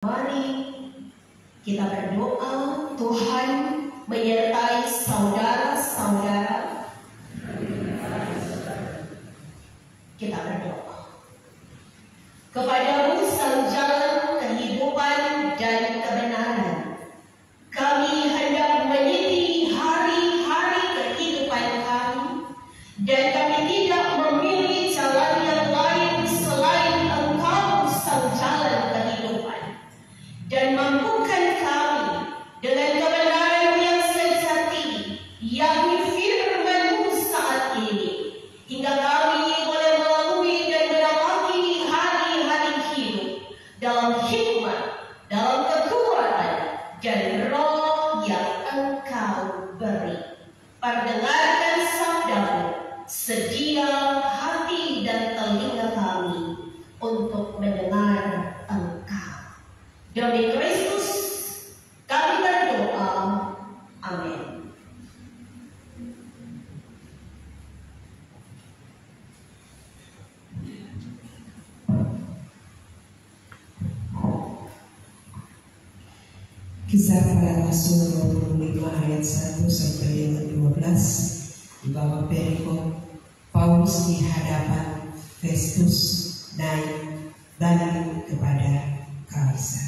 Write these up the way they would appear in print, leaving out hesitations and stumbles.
Mari kita berdoa Tuhan menyertai saudara-saudara. Kita berdoa kepadamu sang jalan kehidupan dan kebenaran. Kami hendak meniti hari-hari kehidupan kami, dan kami tidak memilih jalan yang lain selain Engkau sang jalan kehidupan. Dan mampukan kami dengan kebenaran yang sejati, yakni firman-Mu saat ini, hingga kami boleh melalui dan menapaki hari-hari hidup dalam hikmat, dalam kekuatan dan roh yang Engkau beri. Perdengarkan sabda-Mu, sedia hati dan telinga kami untuk mendengar Engkau. Demi Kristus kami berdoa. Amin. Kisah Para Rasul 25 ayat 1 sampai dengan 12 di bawah perikop Paulus di hadapan Festus naik balik kepada Kaisar.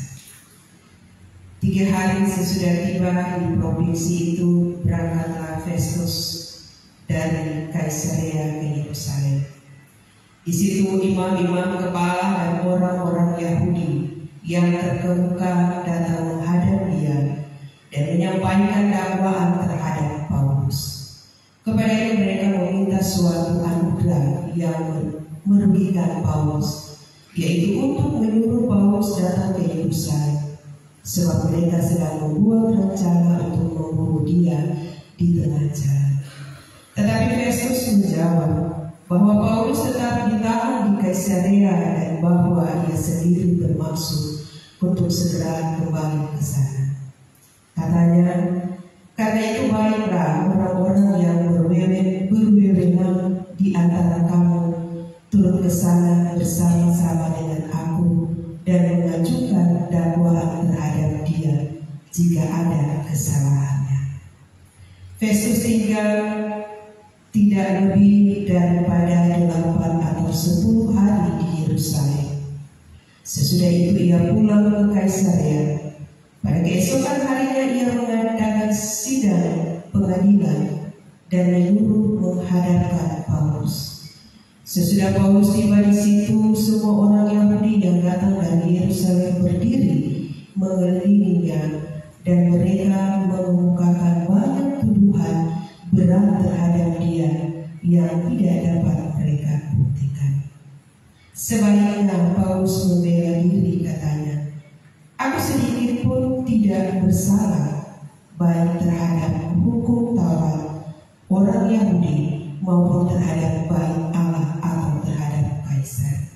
3 hari sesudah tiba di provinsi itu, berangkatlah Festus dari Kaisarea ke Yerusalem. Di situ imam-imam kepala dan orang-orang Yahudi yang terkemuka datang menghadap dia dan menyampaikan dakwaan terhadap Paulus. Kepadanya mereka meminta suatu anugerah yang merugikan Paulus, yaitu untuk menyuruh Paulus datang ke Yerusalem, sebab mereka sedang membuat rencana untuk membunuh dia di tengah jalan. Tetapi Festus menjawab bahwa Paulus tetap ditahan di Kaisarea dan bahwa ia sendiri bermaksud untuk segera kembali ke sana. Katanya, karena itu baiklah orang-orang yang berwenang di antara kamu turun ke sana bersama-sama dengan aku dan mengajukan dakwaan terhadap dia jika ada kesalahannya. Festus tinggal tidak lebih daripada 8 atau 10 hari di Yerusalem. Sesudah itu ia pulang ke Kaisarea. Pada keesokan harinya ia mengadakan sidang pengadilan dan menyuruh menghadapkan Paulus. Sesudah Paulus tiba di situ, semua orang Yahudi yang datang dari Yerusalem berdiri mengelilinginya dan mereka mengemukakan banyak tuduhan berat terhadap dia yang tidak dapat mereka buktikan. Sebaliknya Paulus membela diri, katanya, aku sedikit pun tidak bersalah, baik terhadap hukum Taurat orang Yahudi maupun terhadap baik Allah atau terhadap Kaisar.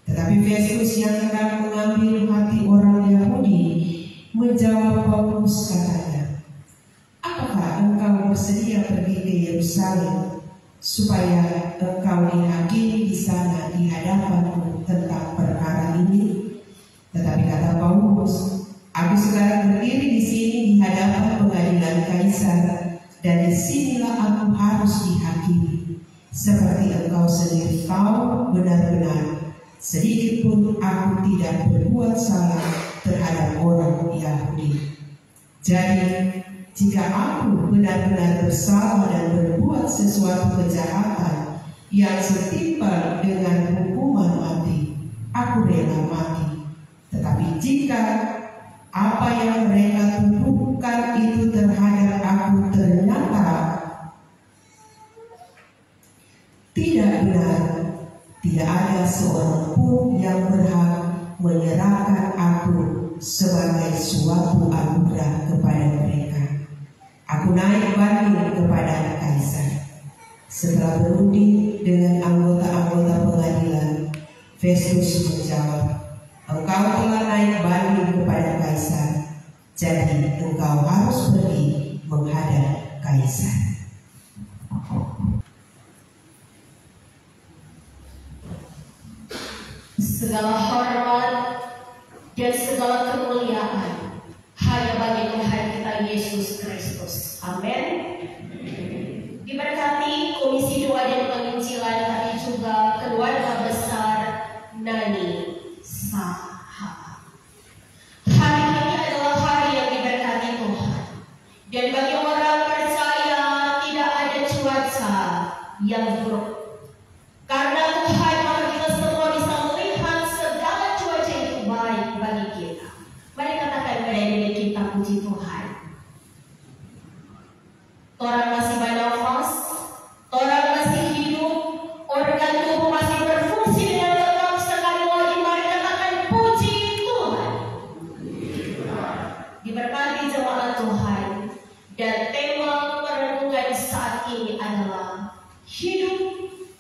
Tetapi Festus yang hendak mengambil hati orang Yahudi menjawab Paulus, katanya, apakah engkau bersedia pergi ke Yerusalem supaya engkau dihakimi di sana di hadapanku tentang perkara ini? Tetapi kata Paulus, aku sekarang berdiri di sini di hadapan pengadilan Kaisar, dan disinilah aku harus dihakimi. Seperti engkau sendiri tahu benar-benar, sedikit pun aku tidak berbuat salah terhadap orang Yahudi. Jadi, jika aku benar-benar bersalah dan berbuat sesuatu kejahatan yang setimpal dengan hukuman mati, aku rela mati. Tetapi jika apa yang mereka tuduhkan itu terhadap aku ternyata tidak benar, tidak ada seorang pun yang berhak menyerahkan aku sebagai suatu anugerah kepada mereka. Aku naik banding kepada Kaisar. Setelah berunding dengan anggota-anggota pengadilan, Festus menjawab, engkau telah naik banding kepada Kaisar, jadi engkau harus pergi menghadap Kaisar. Segala hormat dan segala kemuliaan hanya bagi Tuhan kita Yesus Kristus. Amin. Diberkati Komisi Doa dan Penginjilan, tapi juga keluarga besar Nani Saha. Hari ini adalah hari yang diberkati Tuhan, dan bagi orang percaya tidak ada cuaca yang buruk. Karena Tuhan mau kita semua bisa melihat segala cuaca itu baik bagi kita. Mari katakan pada diri kita, puji Tuhan. Orang masih bernafas, orang masih hidup, organ tubuh masih berfungsi dengan tetap. Sekali lagi mari katakan puji Tuhan. Diberkati jemaat Tuhan. Dan tema perenungan saat ini adalah hidup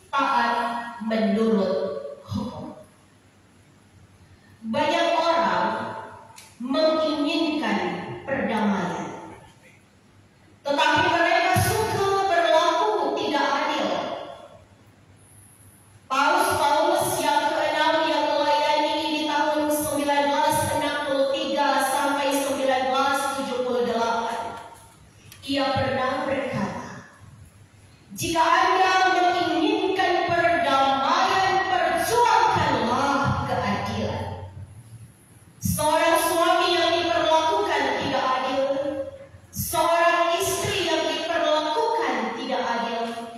taat menurut hukum. Banyak orang menginginkan perdamaian, tetapi mereka suka berlaku tidak adil. Paus yang ke-6 yang melayani di tahun 1963 sampai 1978, ia pernah berkata, jika Anda menginginkan perdamaian, perjuangkanlah keadilan. Seorang suami yang diperlakukan tidak adil, seorang istri yang diperlakukan tidak adil,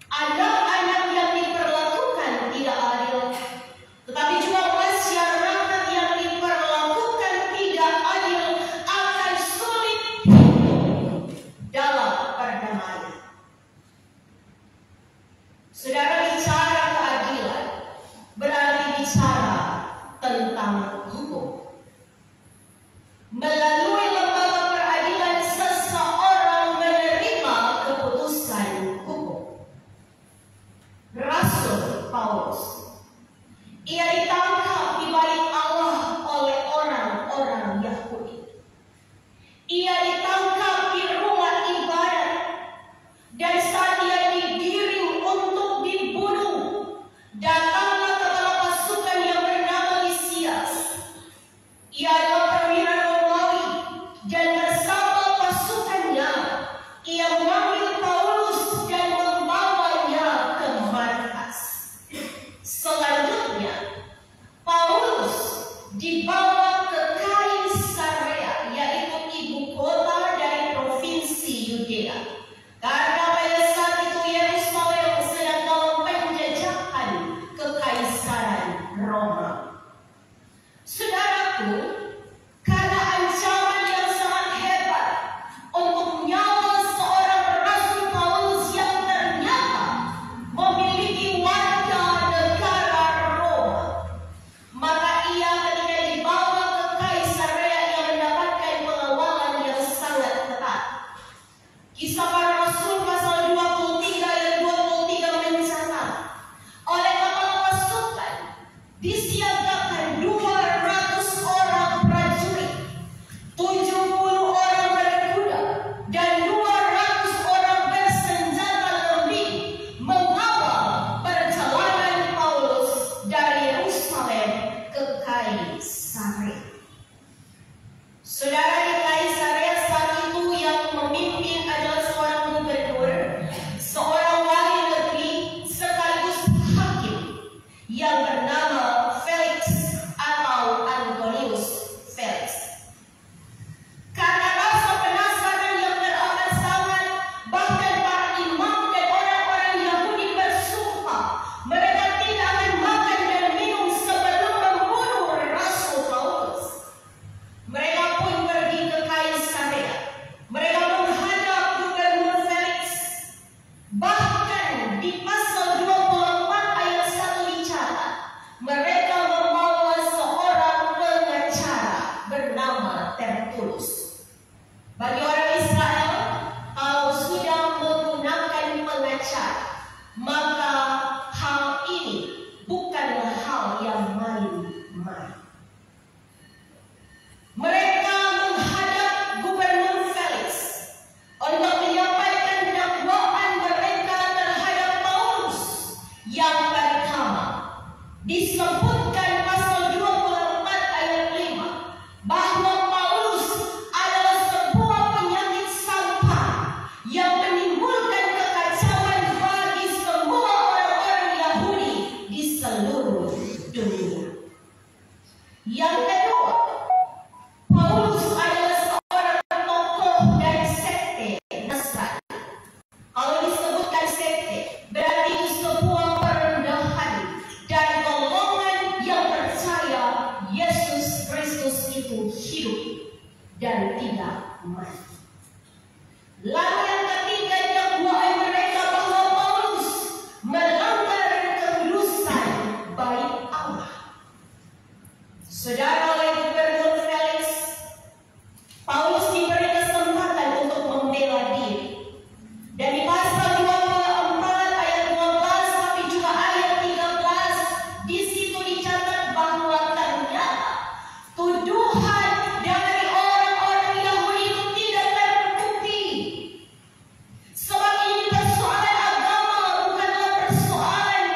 anak-anak yang diperlakukan tidak adil, tetapi juga masyarakat yang diperlakukan tidak adil akan sulit dalam perdamaian. Saudara, bicara keadilan berarti bicara tentang hukum. Melalui lembaga peradilan seseorang menerima keputusan hukum. Rasul Paulus, ia ditangkap di bait Allah oleh orang-orang Yahudi. Ia ditangkap di rumah ibadat, dan saat ia digiring untuk dibunuh, datanglah kepala pasukan yang bernama Lisias. Ia adalah perwira Romawi, dan bersama pasukannya ia mengambil Paulus dan membawanya ke markas. Selanjutnya Paulus dibawa ke Kaisarea, yaitu ibu kota dari provinsi Yudea, karena pada saat itu Yerusalem sedang dalam penjajahan kekaisaran Roma. Saudaraku, karena ancaman yang sangat hebat untuk nyawa seorang Rasul Paulus yang ternyata memiliki warga negara Roma, maka ia ketika dibawa ke Kaisarea ia mendapatkan pengawalan yang sangat ketat. Kisah Para Rasul pasal 23 ayat 23 mencatat, oleh kepala pasukan disiagakan 200 orang prajurit, 70 orang berkuda, dan 200 orang bersenjata lebih mengawal perjalanan Paulus dari Yerusalem ke Kaisarea. Saudara, di Kaisarea saat itu yang memimpin adalah seorang gubernur, seorang wali negeri, sekaligus hakim yang bernama Felix atau Antonius Felix. Karena rasa penasaran yang teramat sangat, bahkan para imam dan orang-orang Yahudi bersumpah mereka tidak akan makan dan minum sebelum membunuh Rasul Paulus. Mereka pun pergi ke Kaisarea. Mereka menghadap gubernur Felix. Bahkan di pasal 24 ayat 1 dicatat, mereka membawa seorang pengacara bernama Tertullus. Bagi orang Israel, kalau sudah menggunakan pengacara, maka hal ini bukanlah hal yang main-main. Mereka menghadap gubernur Felix untuk menyampaikan dakwaan mereka terhadap Paulus. Yang pertama disebutkan pasal 24 ayat 5, bahwa itu hidup dan tidak mati. Lalu yang ketiga, dakwaan mereka bahwa Paulus melanggar kekudusan bait Allah. Saudara, oleh Gubernur Felix, Paulus diberi kesempatan untuk membela diri. Dan di pasal 24 ayat 12 tapi juga ayat 13, di situ dicatat bahwa ternyata tuduhan dari orang-orang Yahudi itu tidak terbukti. Sebab ini persoalan agama, bukanlah persoalan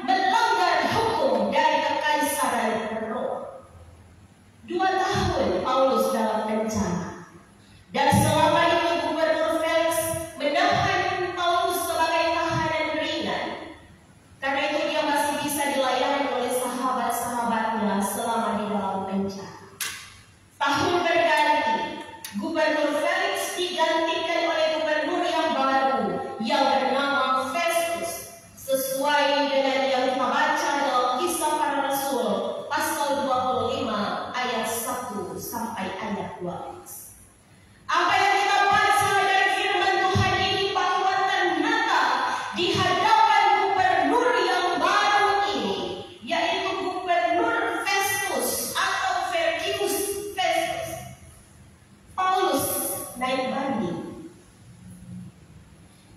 melanggar hukum dari kekaisaran Roma. 2 tahun Paulus dalam penjara, dan selama itu Gubernur Felix menahan Paulus sebagai tahanan ringan. Karena itu dia masih bisa dilayani oleh sahabat-sahabatnya selama di dalam penjara. Tahun berganti, Gubernur Felix digantikan oleh gubernur yang baru yang bernama Festus, sesuai dengan yang kita baca dalam Kisah Para Rasul pasal 25 ayat 1 sampai ayat 12. Apa yang kita baca dari firman Tuhan ini bahwa ternyata di hadapan gubernur yang baru ini, yaitu Gubernur Festus atau Vercius Festus, Paulus naik banding.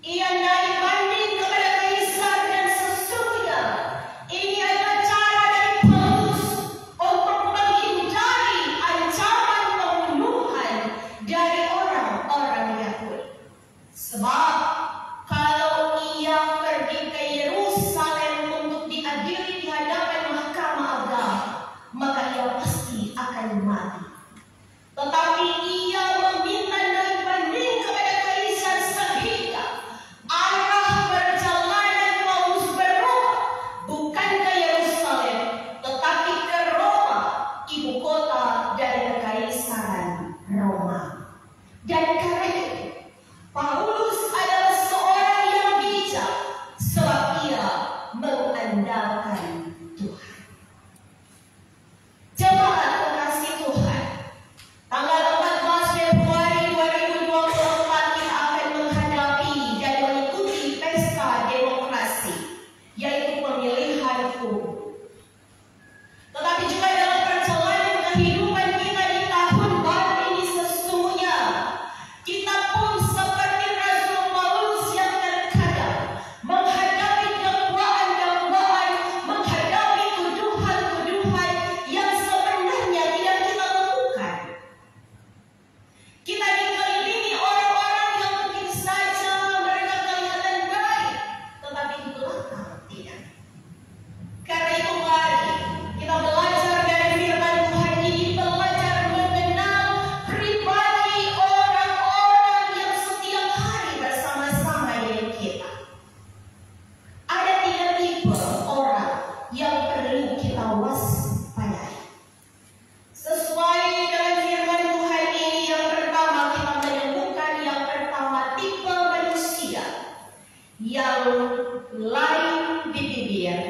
Ia naik banding kepada kaisar, dan sesungguhnya ini adalah cara dari Paulus untuk menghindari ancaman pembunuhan dari orang-orang Yahudi. Sebab kalau ia pergi ke Yerusalem untuk diadili di hadapan mahkamah agama, maka ia pasti akan mati. Tetapi ia meminta naik banding kepada kaisar, sehingga arah perjalanan Paulus berubah, bukan ke Yerusalem, tetapi ke Roma, ibu kota dari kekaisaran Roma. Dan karena itu, Paulus adalah seorang yang bijak, sebab ia mengandalkan Tuhan. Jemaat kekasih Tuhan, tanggal 14 Februari 2024 kita akan menghadapi dan mengikuti pesta demokrasi, yaitu pemilihan umum. Tetapi juga dalam perjalanan kehidupan kita di tahun baru ini, sesungguhnya kita pun seperti Rasul Paulus yang terkadang menghadapi dakwaan-dakwaan, menghadapi tuduhan-tuduhan yang sebenarnya tidak kita lakukan. Kita dikelilingi orang-orang yang mungkin saja mereka kelihatan baik, tetapi di belakang tidak. Karena itu mari kita belajar dari firman Tuhan ini, belajar mengenal pribadi orang-orang yang setiap hari bersama-sama dengan kita. Ada 3 tipe orang yang perlu kita waspadai. Sesuai dengan firman Tuhan ini, yang pertama kita menemukan yang pertama tipe manusia yang lain di bibir,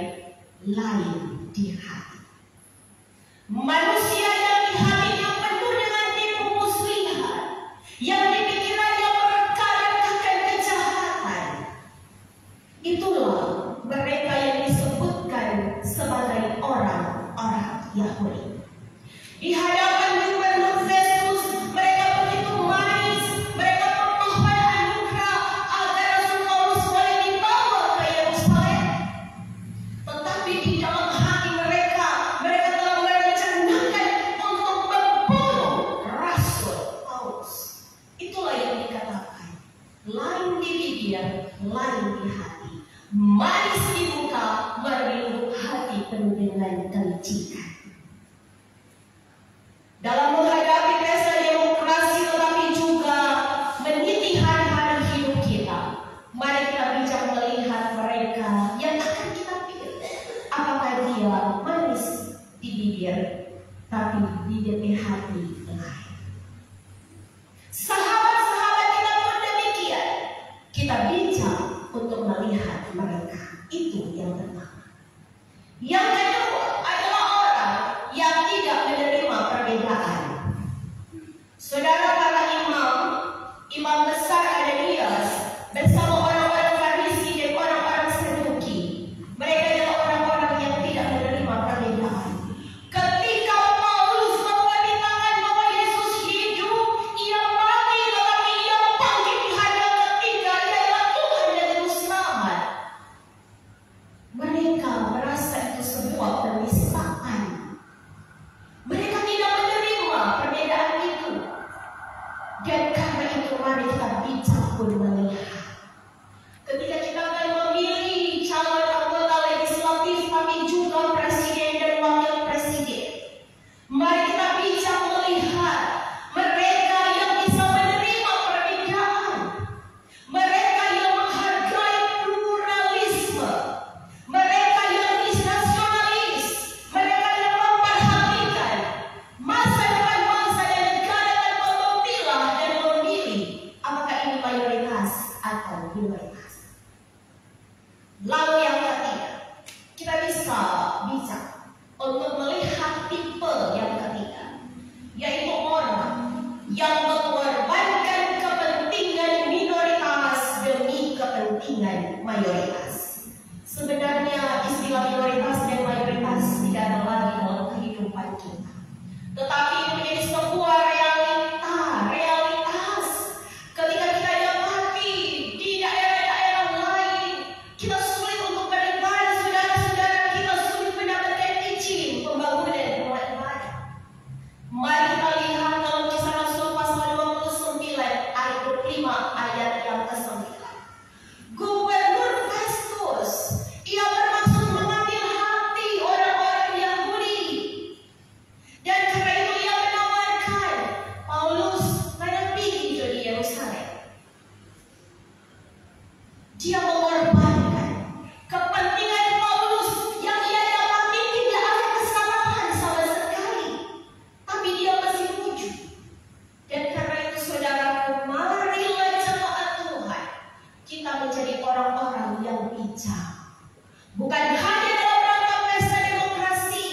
lain di hati. Manusia yang di hatinya penuh dengan tipu muslihat, yang di pikirannya merekarkan kejahatan. Itulah mereka yang disebutkan sebagai orang-orang Yahudi. Di hadapan Gubernur Festus, mereka begitu manis, mereka memohon anugerah agar Rasul Paulus boleh dibawa ke Yerusalem. Tetapi di dalam mari kita bijak pun melihat. Ketika kita akan memilih calon anggota legislatif, tapi juga presiden dan wakil presiden, mari kita bijak melihat mereka yang bisa menerima perbedaan, mereka yang menghargai pluralisme, mereka yang nasionalis, mereka yang memperhatikan masa depan bangsa dan negara dan memilah dan memilih apakah ini mayoritas atau minoritas. Lalu yang ketiga, kita bisa bijak untuk melihat tipe yang ketiga, yaitu orang yang mengorbankan kepentingan minoritas demi kepentingan mayoritas. Sebenarnya istilah minoritas dan mayoritas tidak ada lagi dalam kehidupan kita, tetapi itu menjadi sebuah realitas. Ketika kita dapati di daerah-daerah lain, kita sulit untuk beribadah, saudara-saudara, kita sulit mendapatkan izin pembangunan rumah ibadah. Mari kita lihat dalam Kisah Rasul pasal 29 ayat 25 ayat yang ke-9. Gubernur Festus, ia bermaksud mengambil hati orang-orang Yahudi, dan karena itu ia menawarkan Paulus pada pergi ke Yerusalem. Dia mengorbankan kepentingan Paulus yang ia dapati tidak ada kesalahan sama sekali, tapi dia masih setuju. Dan karena itu saudaraku, marilah jemaat Tuhan, kita menjadi orang-orang yang bijak, bukan hanya dalam rangka pesta demokrasi,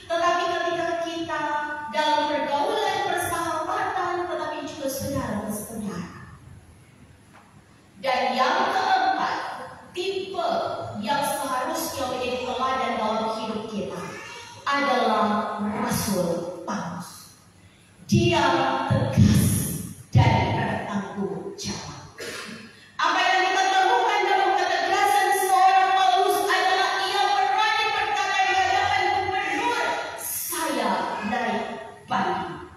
tetapi ketika kita dalam pergaulan persahabatan, tetapi juga saudara-saudara. Dan yang keempat, tipe yang seharusnya menjadi teladan dalam hidup kita adalah Rasul Paulus. Dia tegas dan bertanggung jawab. Apa yang kita temukan dalam ketegasan seorang Paulus adalah ia berani berkata di hadapan gubernur, saya naik banding.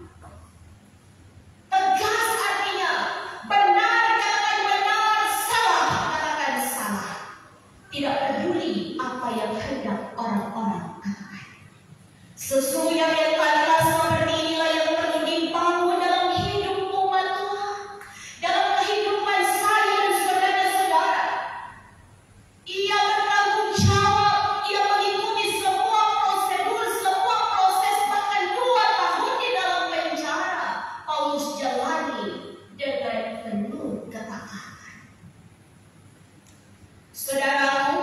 Tegas artinya benar katakan benar, salah katakan salah. Tidak peduli apa yang hendak orang-orang katakan. Sesungguhnya mentalitas seperti inilah yang perlu dibangun dalam hidup umat Tuhan, dalam kehidupan saya dan saudara-saudara. Ia bertanggung jawab, ia mengikuti semua prosedur, semua proses, bahkan 2 tahun di dalam penjara Paulus jalani dengan penuh ketaatan. Saudaraku,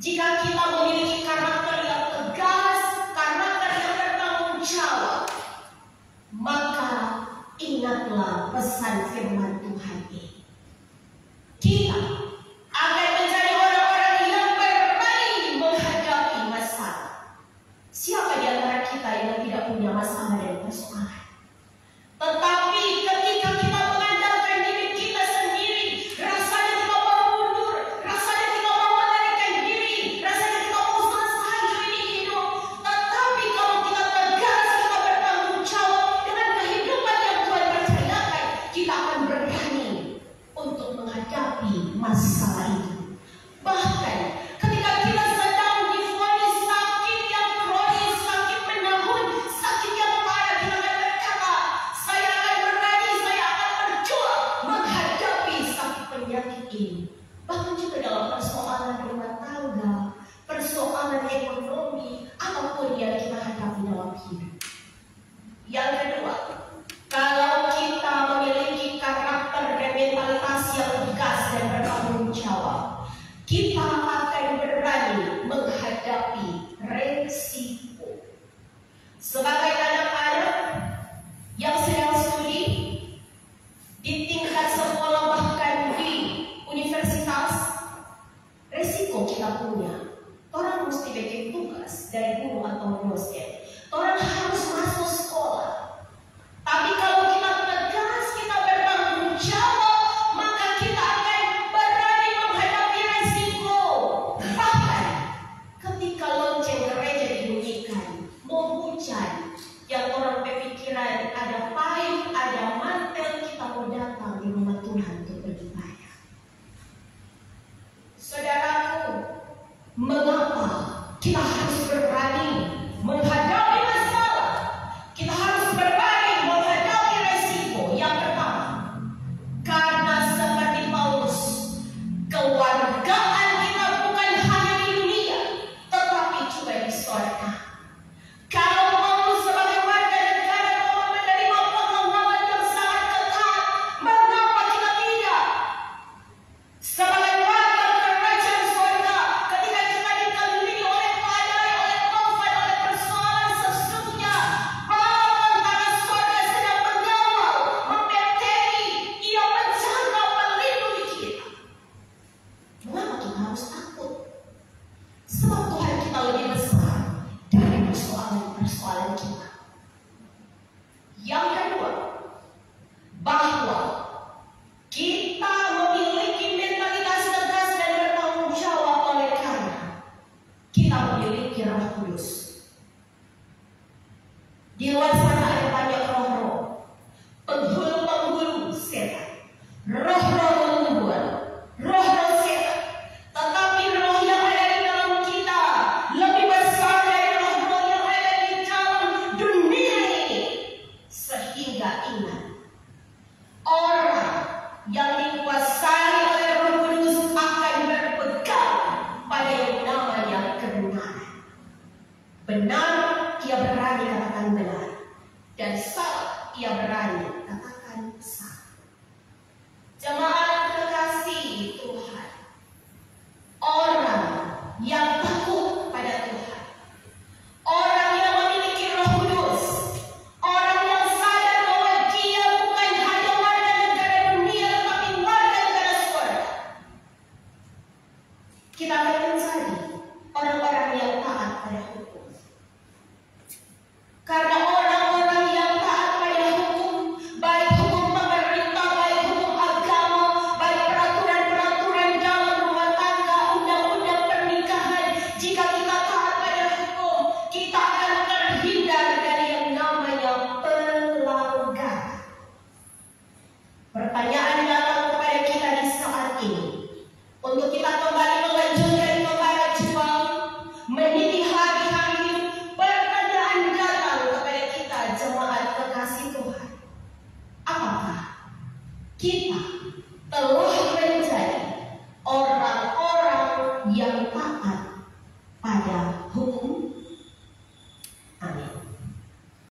jika kita memiliki karakter yang tegas, karakter yang bertanggung jawab, maka ingatlah pesan firman Tuhan ini. Kita akan menjadi orang-orang yang berani menghadapi masalah. Siapa di antara kita yang tidak punya masalah dan persoalan? Tetapi ketika kita mengandalkan diri kita sendiri, rasanya kita mau mundur, rasanya kita mau melarikan diri, rasanya kita mau selesai ini hidup. Tetapi kalau kita tegas, kita bertanggung jawab dengan kehidupan yang Tuhan percayakan, kita akan berani untuk menghadapi masalah itu. Bahkan ketika kita sedang divonis sakit yang kronis, sakit menahun, sakit yang parah, kita akan berkata, saya akan berani, saya akan berjuang menghadapi sakit penyakit ini. Bahkan juga dalam persoalan rumah tangga, persoalan ekonomi, apapun yang kita hadapi dalam hidup. Yang kedua, kalau kita memiliki karakter dan mentalitas yang tegas dan bertanggung jawab, kita akan berani menghadapi resiko. Sebagai anak-anak yang sedang studi di tingkat sekolah bahkan di universitas, resiko kita punya Benar, ia berani katakan benar. Dan salah, ia berani katakan salah. Jemaat terkasih Tuhan, orang yang takut pada Tuhan, orang yang memiliki Roh Kudus, orang yang sadar bahwa dia bukan hanya warga negara dunia, tetapi warga negara surga. Kita akan mencari orang-orang yang taat pada hukum. Karena orang-orang yang taat pada hukum, baik hukum pemerintah, baik hukum agama, baik peraturan-peraturan dalam rumah tangga, undang-undang pernikahan, jika kita taat pada hukum, kita akan terhindar dari yang namanya pelanggaran. Pertanyaan datang kepada kita di saat ini, untuk kita kembali melanjutkan kepada juang, meniti hari-hari hidup. Pertanyaan datang kepada kita, jemaat kekasih Tuhan, apakah kita telah